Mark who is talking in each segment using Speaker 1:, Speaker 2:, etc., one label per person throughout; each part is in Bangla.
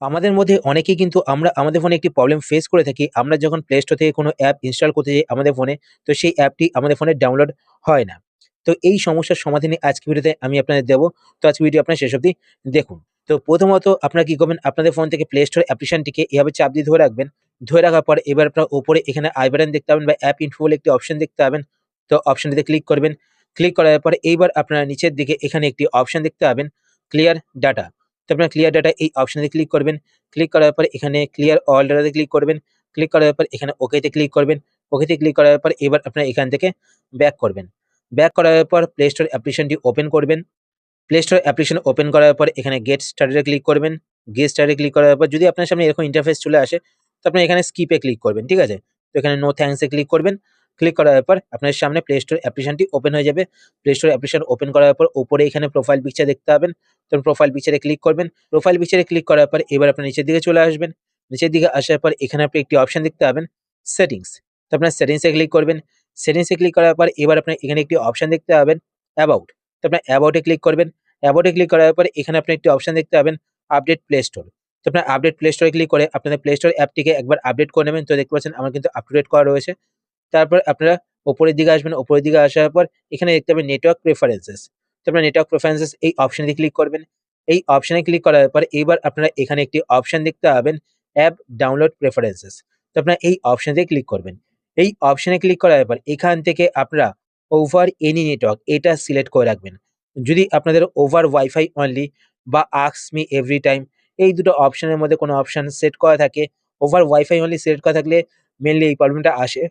Speaker 1: আমাদের মধ্যে অনেকেই কিন্তু আমরা আমাদের ফোনে একটি প্রবলেম ফেস করে থাকি। আমরা যখন প্লে স্টোর থেকে কোনো অ্যাপ ইনস্টল করতে যাই আমাদের ফোনে, তো সেই অ্যাপটি আমাদের ফোনে ডাউনলোড হয় না। তো এই সমস্যার সমাধানে আজকের ভিডিওতে আমি আপনাদের দেব। তো আজকের ভিডিও আপনারা শেষ অবধি দেখুন। তো প্রথমত আপনারা কি করবেন, আপনাদের ফোন থেকে প্লে স্টোর অ্যাপ্লিকেশনটিকে এভাবে চাপ দিয়ে ধরে রাখবেন। ধরে রাখার পর এবার আপনারা উপরে এখানে আই বাটন দেখতে পাবেন বা অ্যাপ ইনফো বলে একটি অপশন দেখতে পাবেন। তো অপশনটিতে ক্লিক করবেন। ক্লিক করার পরে এইবার আপনারা নিচের দিকে এখানে একটি অপশন দেখতে পাবেন, ক্লিয়ার ডাটা। তো আপনারা ক্লিয়ার ডাটা এই অপশনে ক্লিক করবেন। ক্লিক করার পর এখানে ক্লিয়ার অল ডাটাতে ক্লিক করবেন। ক্লিক করার পর এখানে ওকেতে ক্লিক করবেন। ওকেতে ক্লিক করার পর এবার আপনারা এখান থেকে ব্যাক করবেন। ব্যাক করার পর প্লে স্টোর অ্যাপ্লিকেশনটি ওপেন করবেন। প্লে স্টোর অ্যাপ্লিকেশন ওপেন করার পর এখানে গেট স্টার্টেড এ ক্লিক করবেন। গেট স্টার্টেড এ ক্লিক করার পর যদি আপনার সামনে এরকম ইন্টারফেস চলে আসে, তো আপনি এখানে স্কিপ এ ক্লিক করবেন। ঠিক আছে? তো এখানে নো থ্যাংকস এ ক্লিক করবেন। ক্লিক করার পর আপনার সামনে প্লে স্টোর অ্যাপ্লিকেশনটি ওপেন হয়ে যাবে। প্লে স্টোর অ্যাপ্লিকেশন ওপেন করার পর উপরে এখানে প্রোফাইল পিকচার দেখতে পাবেন। তো প্রোফাইল পিকচারে ক্লিক করবেন। প্রোফাইল পিকচারে ক্লিক করার পর এবার আপনার নিচের দিকে চলে আসবেন। নিচের দিকে আসার পর এখানে আপনি একটি অপশন দেখতে পাবেন, সেটিংস। তো আপনার সেটিংস এ ক্লিক করবেন। সেটিংস এ ক্লিক করার পর এবার আপনার এখানে একটি অপশন দেখতে পাবেন, অ্যাবাউট। তো আপনার অ্যাবাউট এ ক্লিক করবেন। অ্যাবাউট এ ক্লিক করার পরে এখানে আপনি একটি অপশন দেখতে পাবেন, আপডেট প্লে স্টোর। তো আপনার আপডেট প্লে স্টোরে ক্লিক করে আপনাদের প্লে স্টোর অ্যাপটিকে একবার আপডেট করে নেবেন। তো দেখতে পাচ্ছেন আমার কিন্তু আপ টু ডেট করা রয়েছে। তারপর আপনারা উপরের দিকে আসবেন। উপরের দিকে আসার পর এখানে দেখতে পাবেন নেটওয়ার্ক প্রেফারেন্সেস। তো আপনারা নেটওয়ার্ক প্রেফারেন্সেস এই অপশনে ক্লিক করবেন। এই অপশনে ক্লিক করার পর এবার আপনারা এখানে একটি অপশন দেখতে পাবেন, অ্যাপ ডাউনলোড প্রেফারেন্সেস। তো আপনারা এই অপশনটিতে ক্লিক করবেন। এই অপশনে ক্লিক করার পর এখান থেকে আপনারা ওভার এনি নেটওয়ার্ক এটা সিলেক্ট করে রাখবেন। যদি আপনাদের ওভার ওয়াইফাই অনলি বা আস্ক মি এভরি টাইম এই দুটো অপশনের মধ্যে কোনো অপশন সেট করা থাকে, ওভার ওয়াইফাই অনলি সিলেক্ট করা থাকলে মেইনলি এই প্রবলেমটা আসে।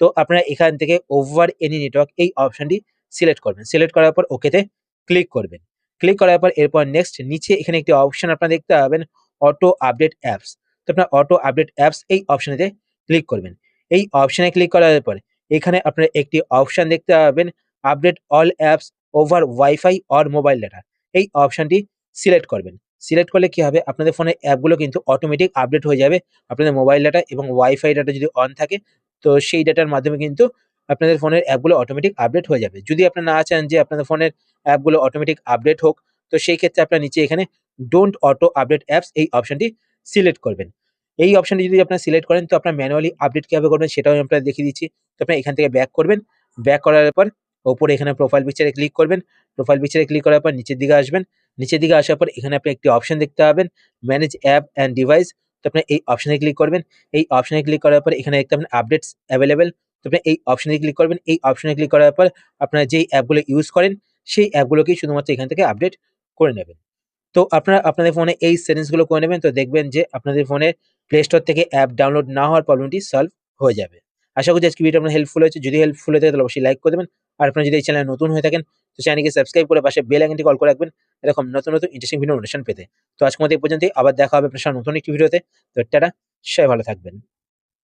Speaker 1: তো আপনারা এখান থেকে ওভার এনি নেটওয়ার্ক এই অপশনটি সিলেক্ট করবেন। সিলেক্ট করার পর ওকেতে ক্লিক করবেন। ক্লিক করার পর এরপর নেক্সট নিচে এখানে একটি অপশন আপনারা দেখতে পাবেন, অটো আপডেট অ্যাপস। তো আপনার অটো আপডেট অ্যাপস এই অপশনেতে ক্লিক করবেন। এই অপশনে ক্লিক করার পর এখানে আপনারা একটি অপশন দেখতে পাবেন, update all apps over wifi or mobile data. এই অপশনটি সিলেক্ট করবেন। সিলেক্ট করলে কি হবে, আপনাদের ফোনের অ্যাপগুলো কিন্তু অটোমেটিক আপডেট হয়ে যাবে। আপনাদের মোবাইল ডাটা এবং ওয়াইফাই ডাটা যদি অন থাকে, তো সেই ডাটার মাধ্যমে কিন্তু আপনাদের ফোনের অ্যাপগুলো অটোমেটিক আপডেট হয়ে যাবে। যদি আপনারা না চান যে আপনাদের ফোনের অ্যাপগুলো অটোমেটিক আপডেট হোক, তো সেই ক্ষেত্রে আপনারা নিচে এখানে ডোন্ট অটো আপডেট অ্যাপস এই অপশনটি সিলেক্ট করবেন। এই অপশনটি যদি আপনারা সিলেক্ট করেন তো আপনার ম্যানুয়ালি আপডেট কিভাবে করবেন সেটাও আমি আপনাদের দেখিয়ে দিচ্ছি। তো আপনারা এখান থেকে ব্যাক করবেন। ব্যাক করার পর ওপরে এখানে প্রোফাইল পিকচারে ক্লিক করবেন। প্রোফাইল পিকচারে ক্লিক করার পর নিচের দিকে আসবেন। নিচের দিকে আসার পর এখানে আপনি একটি অপশন দেখতে পাবেন, ম্যানেজ অ্যাপ অ্যান্ড ডিভাইস। তো আপনি এই অপশনে ক্লিক করবেন। এই অপশনে ক্লিক করার পর এখানে দেখতে পাবেন আপডেটস অ্যাভেলেবল। তো আপনি এই অপশনে ক্লিক করবেন। এই অপশনে ক্লিক করার পর আপনারা যেই অ্যাপগুলো ইউজ করেন সেই অ্যাপগুলোকেই শুধুমাত্র এখান থেকে আপডেট করে নেবেন। তো আপনারা আপনাদের ফোনে এই সেটিংস গুলো করে নেবেন। তো দেখবেন যে আপনাদের ফোনে প্লে স্টোর থেকে অ্যাপ ডাউনলোড না হওয়ার প্রবলেমটি সলভ হয়ে যাবে। আশা করছি আজকের ভিডিওটা আপনার হেল্পফুল হয়েছে। যদি হেল্পফুল হয়ে থাকে তাহলে অবশ্যই লাইক করে দেবেন। আর আপনারা যদি এই চ্যানেলে নতুন হয়ে থাকেন তো চ্যানেলকে সাবস্ক্রাইব করে পাশে বেল আইকনটি কল করে রাখবেন এরকম নতুন ইন্টারেস্টিং ভিডিও নোটিফিকেশন পেতে। তো আজকের মতো এই পর্যন্তই। আবার দেখা হবে আপনার সাথে নতুন একটি ভিডিওতে। তো টাটা, সবাই ভালো থাকবেন।